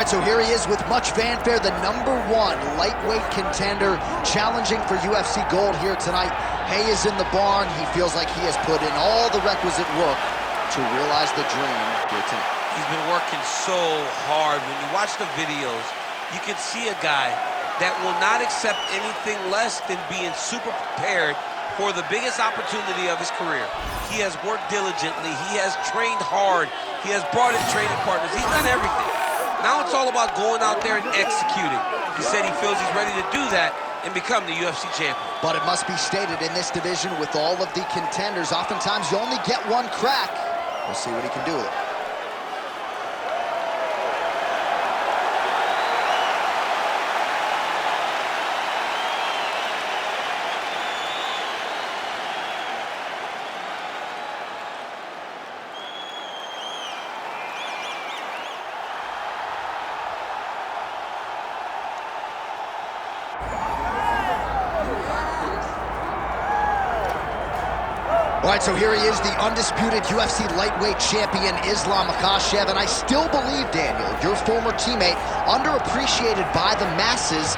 All right, so here he is with much fanfare, the #1 lightweight contender, challenging for UFC gold here tonight. Hay is in the barn. He feels like he has put in all the requisite work to realize the dream here tonight. He's been working so hard. When you watch the videos, you can see a guy that will not accept anything less than being super prepared for the biggest opportunity of his career. He has worked diligently. He has trained hard. He has brought in training partners. He's done everything. Now it's all about going out there and executing. He said he feels he's ready to do that and become the UFC champion. But it must be stated, in this division with all of the contenders, oftentimes you only get one crack. We'll see what he can do with it. All right, so here he is, the undisputed UFC lightweight champion, Islam Makhachev, and I still believe, Daniel, your former teammate, underappreciated by the masses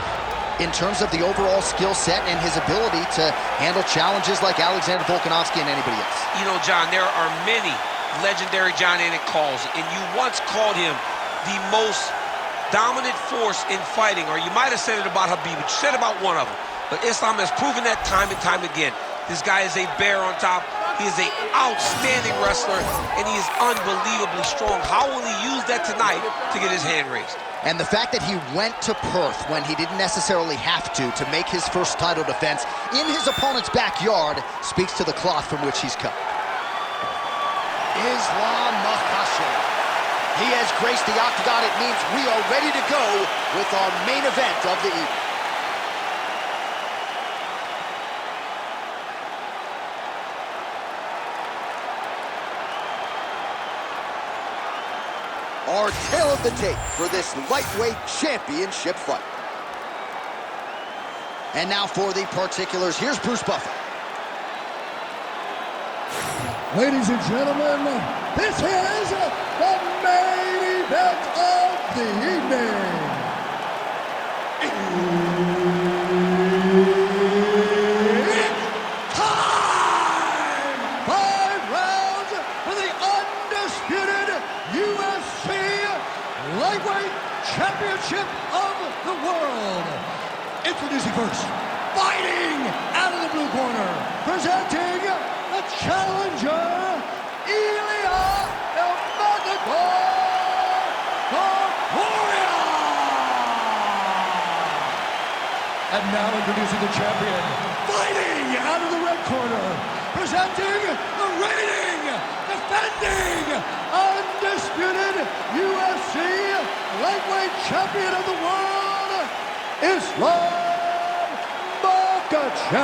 in terms of the overall skill set and his ability to handle challenges like Alexander Volkanovski and anybody else. You know, John, there are many legendary John Anik calls, and you once called him the most dominant force in fighting, or you might have said it about Khabib, but you said about one of them. But Islam has proven that time and time again. This guy is a bear on top. He is an outstanding wrestler, and he is unbelievably strong. How will he use that tonight to get his hand raised? And the fact that he went to Perth when he didn't necessarily have to make his first title defense in his opponent's backyard speaks to the cloth from which he's cut. Islam Makhachev. He has graced the octagon. It means we are ready to go with our main event of the evening. Our tail of the tape for this lightweight championship fight. And now for the particulars, here's Bruce Buffer. Ladies and gentlemen, this is the main event of the evening. It's time! 5 rounds for the undisputed UFC Lightweight Championship of the world. Introducing first, fighting out of the blue corner, presenting the challenger, Ilia Topuria. And now introducing the champion, fighting out of the red corner, presenting the reigning, defending, undisputed UFC lightweight champion of the world, Islam Makhachev.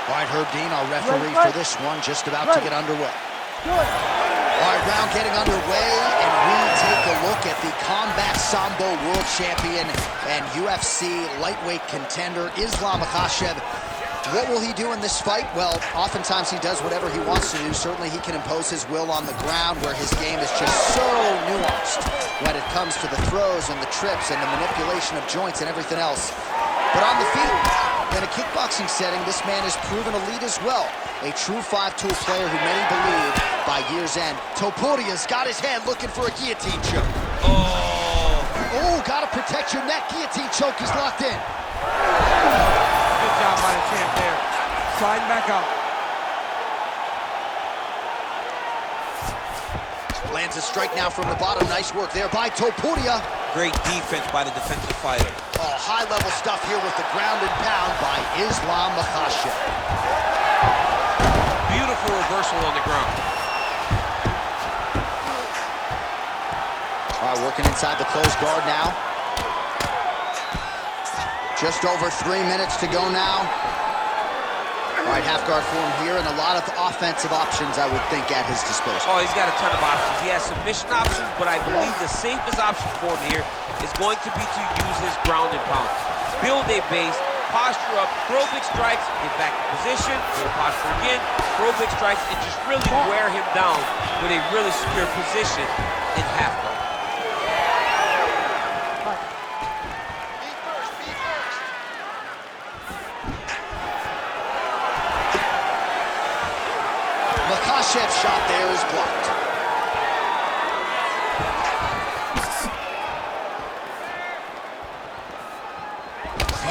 All right, Herb Dean, our referee for this one, just about to get underway. All right, round getting underway, and we take a look at the combat Sambo world champion and UFC lightweight contender, Islam Makhachev. What will he do in this fight? Well, oftentimes he does whatever he wants to do. Certainly he can impose his will on the ground, where his game is just so nuanced when it comes to the throws and the trips and the manipulation of joints and everything else. But on the feet, in a kickboxing setting, this man has proven elite as well. A true 5-tool player who many believe by year's end. Topuria's got his hand looking for a guillotine choke. Oh, gotta protect your neck. Guillotine choke is locked in. Good job by the champ there. Sliding back out. Lands a strike now from the bottom. Nice work there by Topuria. Great defense by the defensive fighter. Oh, high-level stuff here with the ground and pound by Islam Makhachev. Beautiful reversal on the ground. All right, working inside the closed guard now. Just over 3 minutes to go now. All right, half guard form here, and a lot of offensive options, I would think, at his disposal. Oh, he's got a ton of options. He has submission options, but I believe the safest option for him here is going to be to use his ground and pound. Build a base, posture up, throw big strikes, get back in position, get posture again, throw big strikes, and just really wear him down with a really secure position in half guard. Makhachev's shot there is blocked.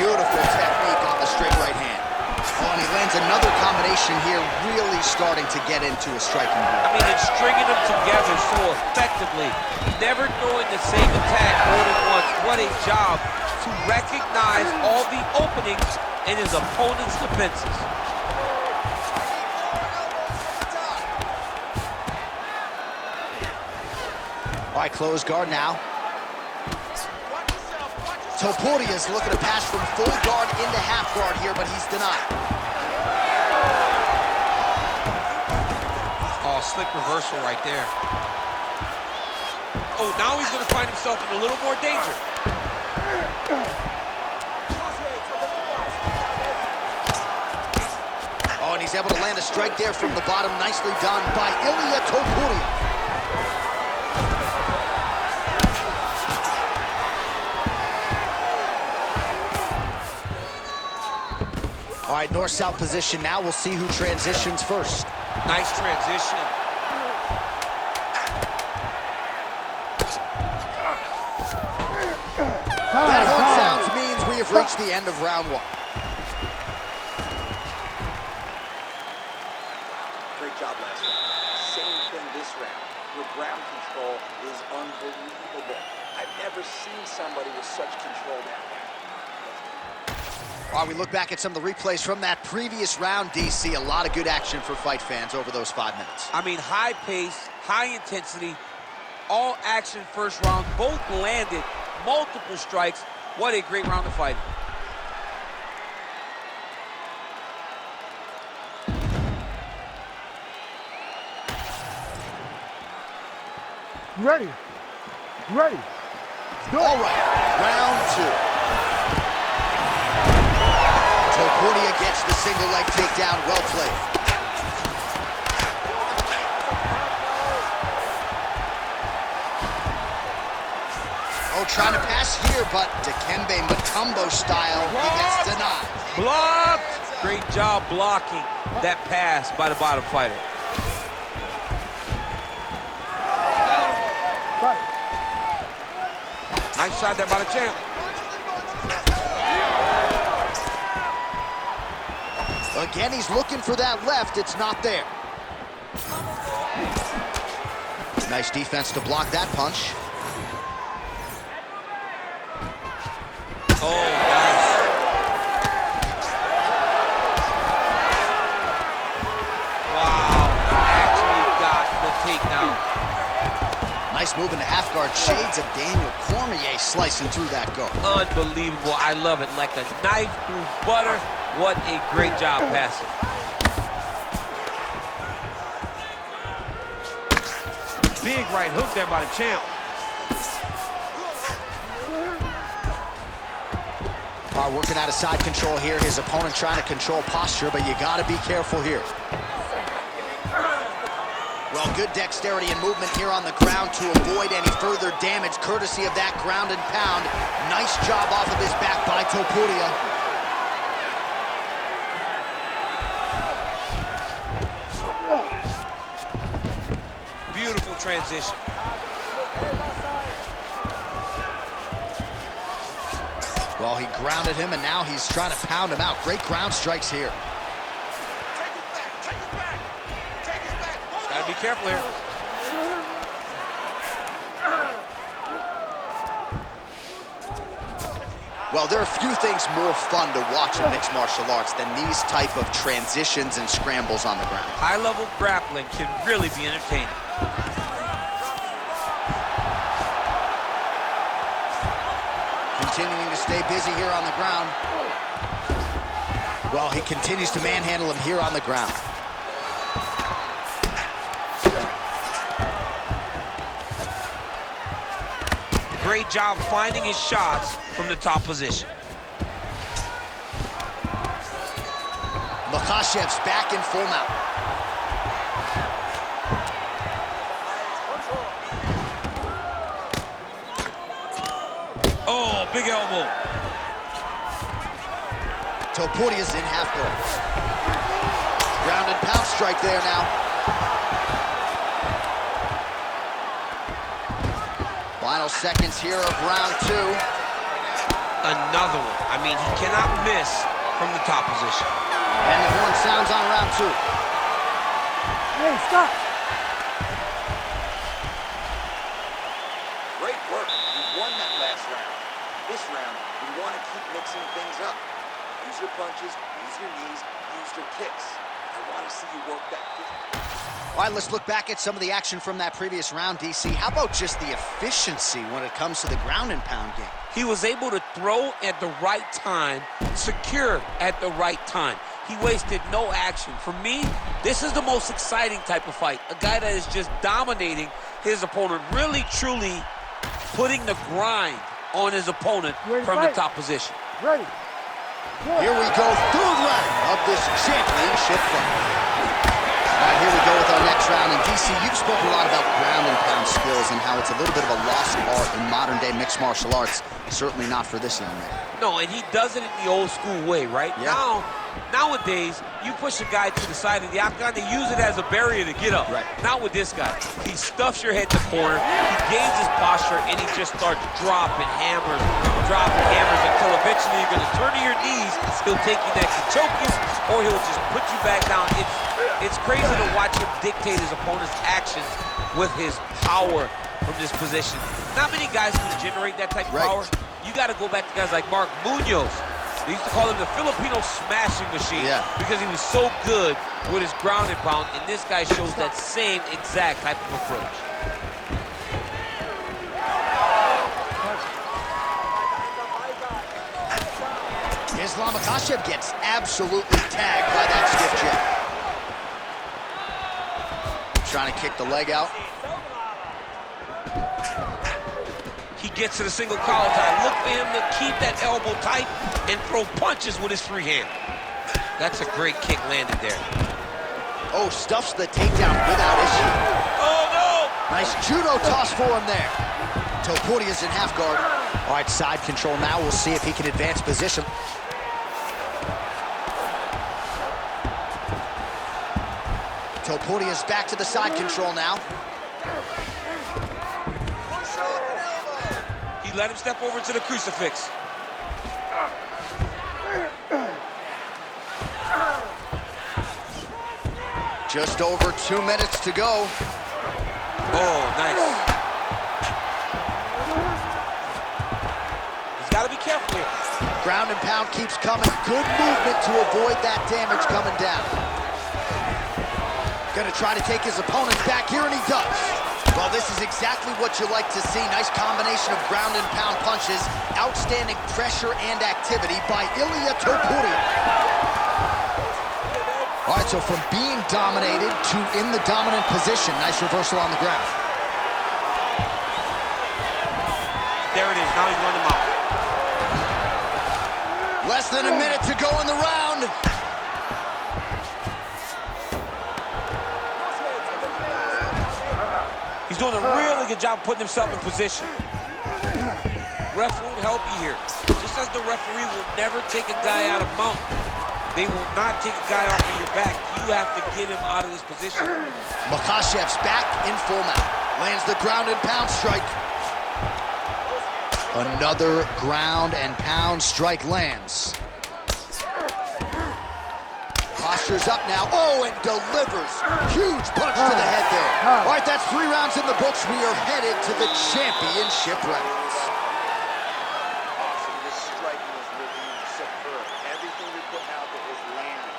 Beautiful technique on the straight right hand. Oh, and he lands another combination here, really starting to get into a striking groove. I mean, it's stringing them together so effectively, never throwing the same attack more than once. What a job to recognize all the openings in his opponent's defenses. All right, close guard now. Topuria is looking to pass from full guard into half guard here, but he's denied. Oh, slick reversal right there. Oh, now he's going to find himself in a little more danger. Oh, and he's able to land a strike there from the bottom. Nicely done by Ilia Topuria. All right, north-south position now. We'll see who transitions first. Nice transition. That horn sounds means we have reached the end of round one. Great job last round. Same thing this round. Your ground control is unbelievable. I've never seen somebody with such control down there. While we look back at some of the replays from that previous round, DC, a lot of good action for fight fans over those 5 minutes. I mean, high pace, high intensity, all action first round. Both landed multiple strikes. What a great round of fighting. Ready. Ready. All right, round two. Topuria gets the single leg takedown, well played. Oh, trying to pass here, but Dikembe Mutombo style, he gets denied. Blocked! Great job blocking that pass by the bottom fighter. Nice shot there by the champ. Again, he's looking for that left. It's not there. Nice defense to block that punch. Oh, nice. Wow, actually got the takedown. Nice move into half guard. Shades of Daniel Cormier slicing through that guard. Unbelievable. I love it. Like a knife through butter. What a great job passing. Big right hook there by the champ. Working out of side control here. His opponent trying to control posture, but you got to be careful here. Well, good dexterity and movement here on the ground to avoid any further damage, courtesy of that ground and pound. Nice job off of his back by Topuria. Beautiful transition. Well, he grounded him, and now he's trying to pound him out. Great ground strikes here. Gotta be careful here. Well, there are few things more fun to watch in mixed martial arts than these type of transitions and scrambles on the ground. High-level grappling can really be entertaining. Continuing to stay busy here on the ground. Well, he continues to manhandle him here on the ground. Great job finding his shots from the top position. Makhachev's back in full mount. Oh, big elbow. Topuria's in half guard. Ground and pound strike there now. Final seconds here of round 2. Another one. I mean, he cannot miss from the top position. And the horn sounds on round 2. Hey, stop. Great work. You won that last round. This round, we want to keep mixing things up. Use your punches, use your knees, use your kicks. I want to see you work that. All right, let's look back at some of the action from that previous round, DC. How about just the efficiency when it comes to the ground and pound game? He was able to throw at the right time, secure at the right time. He wasted no action. For me, this is the most exciting type of fight. A guy that is just dominating his opponent, really, truly putting the grind on his opponent from the top position. Ready. Here we go, third round of this championship fight. All right, here we go with our next round. And DC, you've spoken a lot about ground and pound skills and how it's a little bit of a lost art in modern-day mixed martial arts. Certainly not for this young man. No, and he does it in the old school way, right? Yeah. Nowadays, you push a guy to the side of the octagon, they use it as a barrier to get up. Right. Not with this guy. He stuffs your head in the corner, he gains his posture, and he just starts dropping hammers until eventually you're going to turn to your knees. He'll take you next to choke you, or he'll just put you back down. It's crazy to watch him dictate his opponent's actions with his power from this position. Not many guys can generate that type of power. You got to go back to guys like Mark Munoz. They used to call him the Filipino smashing machine because he was so good with his ground and pound, and this guy shows that same exact type of approach. Islam Makhachev gets absolutely tagged by that stiff jab. Trying to kick the leg out. He gets to the single collar tie. Look for him to keep that elbow tight and throw punches with his free hand. That's a great kick landed there. Oh, stuffs the takedown without issue. Oh, no! Nice judo toss for him there. Topuria's in half guard. All right, side control now. We'll see if he can advance position. Topuria's back to the side control now. He let him step over to the crucifix. Just over 2 minutes to go. Oh, nice. He's got to be careful here. Ground and pound keeps coming. Good movement to avoid that damage coming down. Gonna try to take his opponents back here, and he does. Well, this is exactly what you like to see. Nice combination of ground and pound punches. Outstanding pressure and activity by Ilia Topuria. All right, so from being dominated to in the dominant position. Nice reversal on the ground. There it is. Now he's running him out. Less than a minute to go in the round. He's doing a really good job putting himself in position. Ref won't help you here. Just as the referee will never take a guy out of mount, they will not take a guy off of your back. You have to get him out of this position. Makhachev's back in full mount. Lands the ground and pound strike. Another ground and pound strike lands. Posture's up now. Oh, and delivers. Huge punch to the head there. All right, that's 3 rounds in the books. We are headed to the championship rounds. Awesome. This striking is really superb. Everything you're putting out there is landing.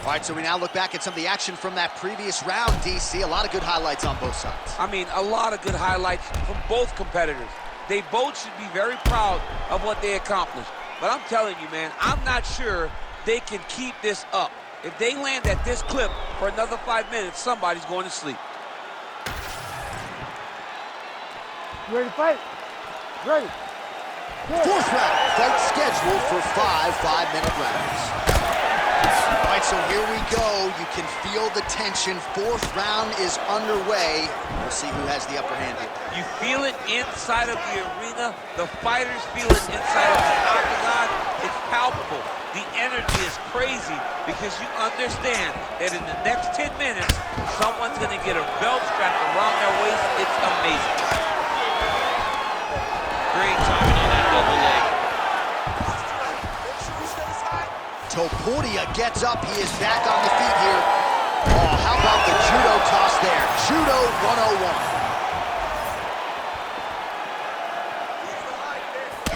All right, so we now look back at some of the action from that previous round, DC. A lot of good highlights on both sides. I mean, a lot of good highlights from both competitors. They both should be very proud of what they accomplished. But I'm telling you, man, I'm not sure they can keep this up. If they land at this clip for another 5 minutes, somebody's going to sleep. You ready to fight? Ready. Fourth round, fight scheduled for 5 5-minute rounds. All right, so here we go. You can feel the tension. Fourth round is underway. We'll see who has the upper hand here. You feel it inside of the arena. The fighters feel it inside of the octagon. It's palpable. The energy is crazy because you understand that in the next 10 minutes, someone's going to get a belt strapped around their waist. It's amazing. Great timing on that double leg. Topuria gets up. He is back on the feet here. Oh, how about the judo toss there? Judo 101.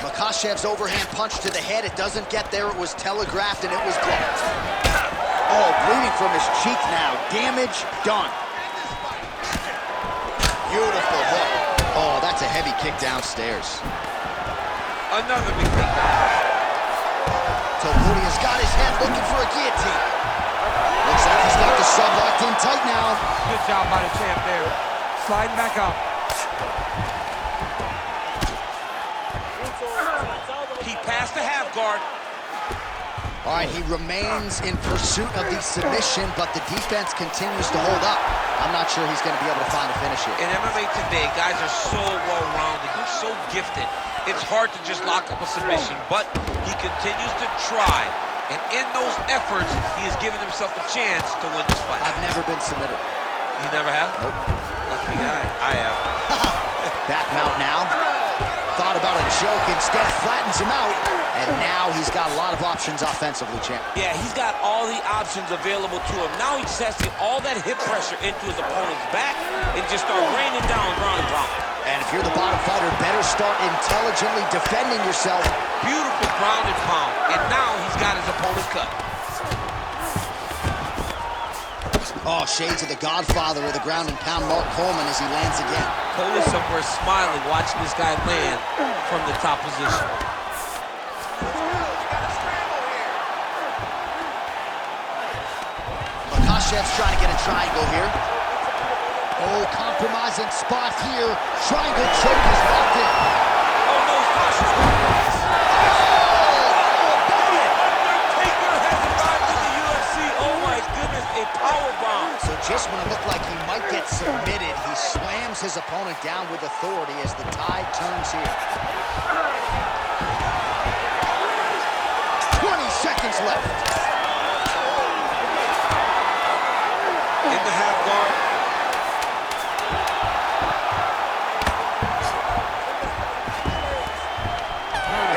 Makhachev's overhand punch to the head. It doesn't get there. It was telegraphed and it was blocked. Oh, bleeding from his cheek now. Damage done. Beautiful hook. Oh, that's a heavy kick downstairs. Another big takedown. Topuria's got his head looking for a guillotine. Looks like he's got the sub locked in tight now. Good job by the champ there. Sliding back up. He passed the half guard. All right, he remains in pursuit of the submission, but the defense continues to hold up. I'm not sure he's going to be able to find a finish here. In MMA today, guys are so well-rounded. They're so gifted. It's hard to just lock up a submission, but he continues to try. And in those efforts, he has given himself a chance to win this fight. I've never been submitted. You never have? Nope. Lucky guy. I have. Back mount now. Thought about a choke, instead flattens him out. And now he's got a lot of options offensively, champ. Yeah, he's got all the options available to him. Now he just has to get all that hip pressure into his opponent's back and just start raining down ground and pound. And if you're the bottom fighter, better start intelligently defending yourself. Beautiful ground and pound. And now he's got his opponent cut. Oh, shades of the godfather of the ground and pound, Mark Coleman, as he lands again. Cole is somewhere smiling, watching this guy land from the top position. Makhachev's trying to get a triangle here. Oh, compromising spot here. Triangle choke is locked in. Oh, no, he's cautious. Undertaker has arrived in the UFC. Oh, my goodness, a powerbomb. So just when it looked like he might get submitted, he slams his opponent down with authority as the tide turns here. 20 seconds left. In the half guard.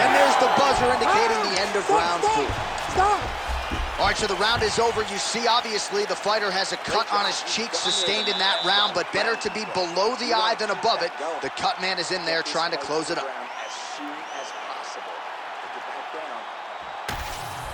And there's the buzzer indicating the end of round 4. Stop! All right, so the round is over. You see, obviously, the fighter has a cut on his cheek sustained in that round, but better to be below the eye than above it. The cut man is in there trying to close it up. As soon as possible. Get back down.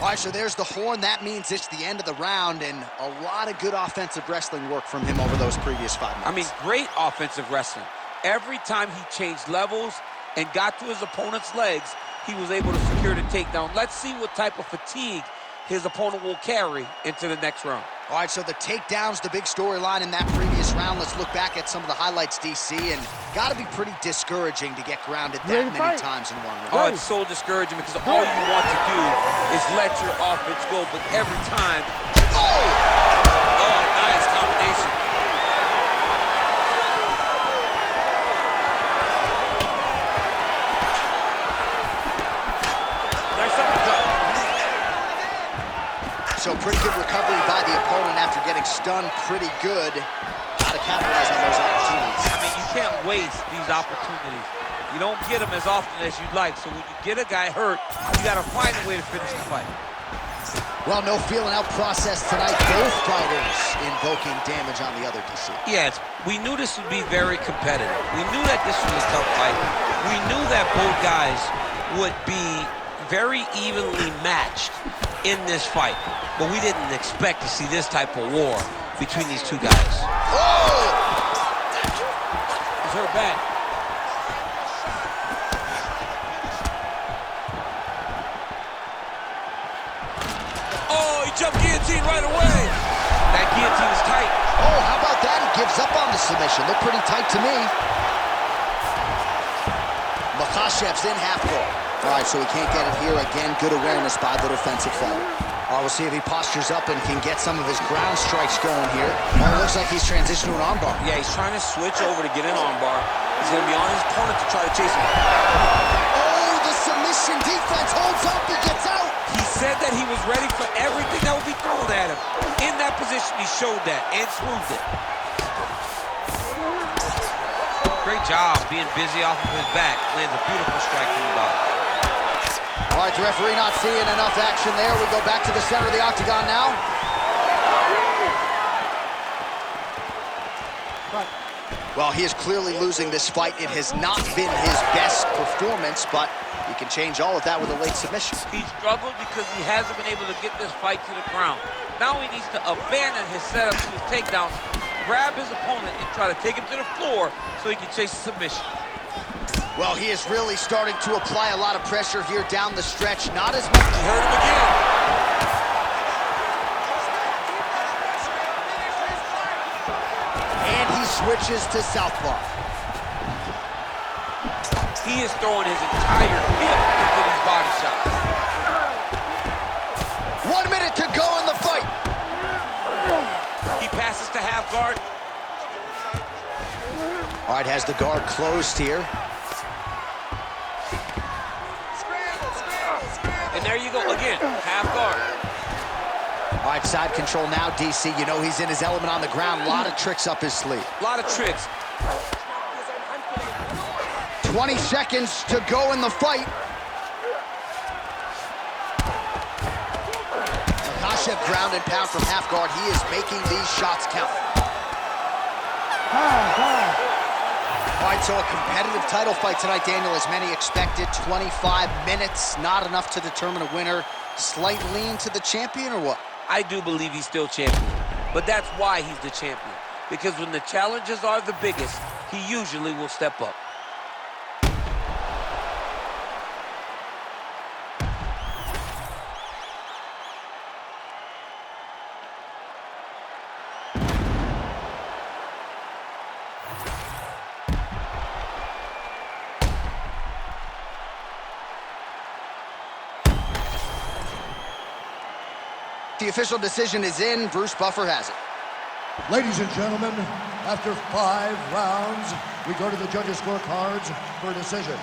All right, so there's the horn. That means it's the end of the round, and a lot of good offensive wrestling work from him over those previous 5 minutes. I mean, great offensive wrestling. Every time he changed levels and got to his opponent's legs, he was able to secure the takedown. Let's see what type of fatigue his opponent will carry into the next round. All right, so the takedown's the big storyline in that previous round. Let's look back at some of the highlights, DC, and got to be pretty discouraging to get grounded that many times in one round. Oh, it's so discouraging because all you want to do is let your offense go, but every time, oh, nice combination. Nice uppercut. So pretty good recovery by the opponent after getting stunned pretty good. How to capitalize on those opportunities. I mean, you can't waste these opportunities. You don't get them as often as you'd like. So when you get a guy hurt, you got to find a way to finish the fight. Well, no feeling out process tonight. Both fighters invoking damage on the other, DC. Yes, we knew this would be very competitive. We knew that this was a tough fight. We knew that both guys would be very evenly matched in this fight. But we didn't expect to see this type of war between these two guys. Oh! He's hurt bad. Oh, he jumped guillotine right away. That guillotine is tight. Oh, how about that? He gives up on the submission. Looked pretty tight to me. Makhachev's in half guard. All right, so he can't get it here. Again, good awareness by the defensive fighter. We'll see if he postures up and can get some of his ground strikes going here. It looks like he's transitioned to an armbar. Yeah, he's trying to switch over to get an armbar. He's going to be on his opponent to try to chase him. Oh, the submission defense holds up. He gets out. He said that he was ready for everything that would be thrown at him. In that position, he showed that and proved it. Great job being busy off of his back. Lands a beautiful strike from the bottom. All right, the referee not seeing enough action there. We go back to the center of the octagon now. Well, he is clearly losing this fight. It has not been his best performance, but he can change all of that with a late submission. He struggled because he hasn't been able to get this fight to the ground. Now he needs to abandon his setup to his takedowns, grab his opponent, and try to take him to the floor so he can chase the submission. Well, he is really starting to apply a lot of pressure here down the stretch. Not as much. He hurt him again. And he switches to southpaw. He is throwing his entire hip into these body shots. 1 minute to go in the fight. He passes to half guard. All right, has the guard closed here. And there you go again, half guard. All right, side control now, DC. You know he's in his element on the ground. A lot of tricks up his sleeve. A lot of tricks. 20 seconds to go in the fight. Makhachev ground and pound from half guard. He is making these shots count. All right, so a competitive title fight tonight, Daniel, as many expected. 25 minutes, not enough to determine a winner. Slight lean to the champion or what? I do believe he's still champion, but that's why he's the champion. Because when the challenges are the biggest, he usually will step up. The official decision is in. Bruce Buffer has it. Ladies and gentlemen, after 5 rounds, we go to the judges' scorecards for a decision.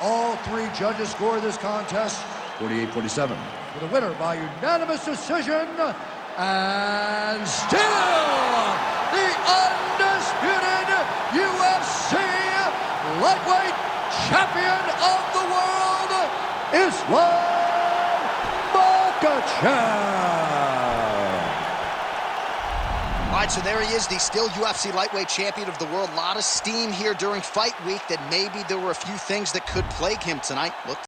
All 3 judges score this contest 48-47. For the winner by unanimous decision, and still the undisputed UFC lightweight champion of the world, Islam Makhachev. All right, so there he is, the still UFC lightweight champion of the world. A lot of steam here during fight week that maybe there were a few things that could plague him tonight. Look.